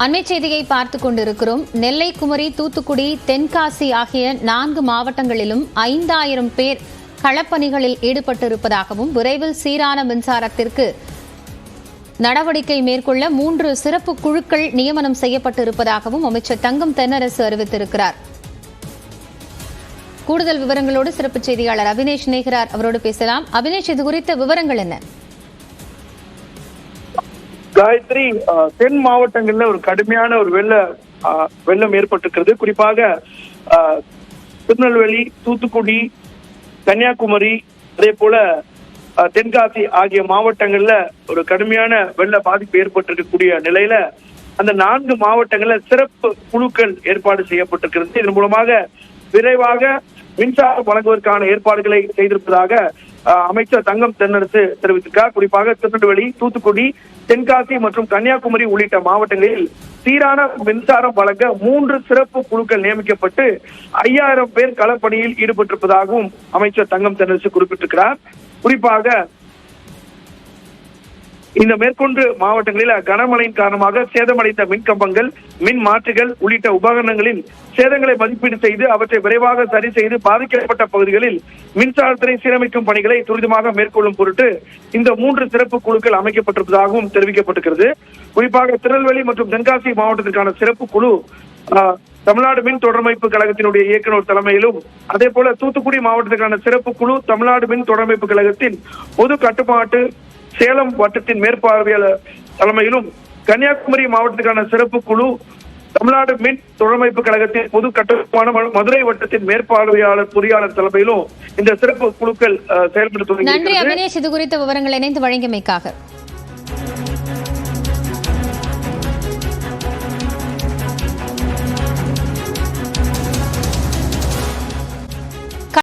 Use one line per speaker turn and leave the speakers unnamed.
அண்மை செய்தியை பார்த்துக் கொண்டிருக்கிறோம். நெல்லை, குமரி, தூத்துக்குடி, தென்காசி ஆகிய 4 மாவட்டங்களிலும் 5000 பேர் களப்பணிகளில் ஈடுபட்டிருப்பதாகவும் விரைவில் சீரான மின்சாரத்திற்கு நடவடிக்கை மேற்கொள்ள 3 சிறப்பு குழுக்கள் நியமனம் செய்யப்பட்டிருப்பதாகவும் அமைச்சர் தங்கம் தென்னரசு அறிவித்திருக்கிறார். கூடுதல் விவரங்களோடு சிறப்பு செய்தியாளர் அபினேஷ் இணைகிறார். அவரோடு பேசலாம். அபினேஷ், இது குறித்த விவரங்கள் என்ன?
காயத்ரி, தென் மாவட்டங்கள்ல ஒரு கடுமையான ஒரு வெள்ளம் ஏற்பட்டிருக்கிறது. குறிப்பாக திருநெல்வேலி, தூத்துக்குடி, கன்னியாகுமரி, அதே போல தென்காசி ஆகிய மாவட்டங்கள்ல ஒரு கடுமையான வெள்ள பாதிப்பு ஏற்பட்டிருக்கக்கூடிய நிலையில அந்த 4 மாவட்டங்கள்ல சிறப்பு குழுக்கள் ஏற்பாடு செய்யப்பட்டிருக்கிறது. இதன் மூலமாக விரைவாக மின்சாரம் வழங்குவதற்கான ஏற்பாடுகளை செய்திருப்பதாக அமைச்சர் தங்கம் தென்னரசு தெரிவித்திருக்கார். குறிப்பாக திருநெல்வேலி, தூத்துக்குடி, தென்காசி மற்றும் கன்னியாகுமரி உள்ளிட்ட மாவட்டங்களில் சீரான மின்சாரம் வழங்க 3 சிறப்பு குழுக்கள் நியமிக்கப்பட்டு 5000 பேர் களப்பணியில் ஈடுபட்டிருப்பதாகவும் அமைச்சர் தங்கம் தென்னரசு குறிப்பிட்டிருக்கிறார். குறிப்பாக இந்த மேற்கொண்டு மாவட்டங்களில் கனமழையின் காரணமாக சேதமடைந்த மின்கம்பங்கள், மின் மாற்றிகள் உள்ளிட்ட உபகரணங்களின் சேதங்களை மதிப்பீடு செய்து அவற்றை விரைவாக சரி செய்து பாதிக்கப்பட்ட பகுதிகளில் மின்சாரத்தினை சீரமைக்கும் பணிகளை துரிதமாக மேற்கொள்ளும் பொருட்டு இந்த 3 சிறப்பு குழுக்கள் அமைக்கப்பட்டிருப்பதாகவும் தெரிவிக்கப்பட்டிருக்கிறது. குறிப்பாக திருநெல்வேலி மற்றும் தென்காசி மாவட்டத்திற்கான சிறப்பு குழு தமிழ்நாடு மின் தொடரமைப்பு கழகத்தினுடைய இயக்குநர் தலைமையிலும், அதே போல தூத்துக்குடி மாவட்டத்திற்கான சிறப்பு குழு தமிழ்நாடு மின் தொடரமைப்பு கழகத்தின் பொது கட்டுப்பாட்டு சேலம் வட்டத்தின் மேற்பார்வையாளர் தலைமையிலும், கன்னியாகுமரி மாவட்டத்துக்கான சிறப்பு குழு தமிழ்நாடு மின் தொடரமைப்பு கழகத்தின் பொது கட்டுமான மதுரை வட்டத்தின் மேற்பார்வையாளர் பொறியாளர் தலைமையிலும் இந்த சிறப்பு குழுக்கள் செயல்படுத்த.
நன்றி அபினேஷ், இது குறித்த விவரங்கள் இணைந்து வழங்கியமைக்காக.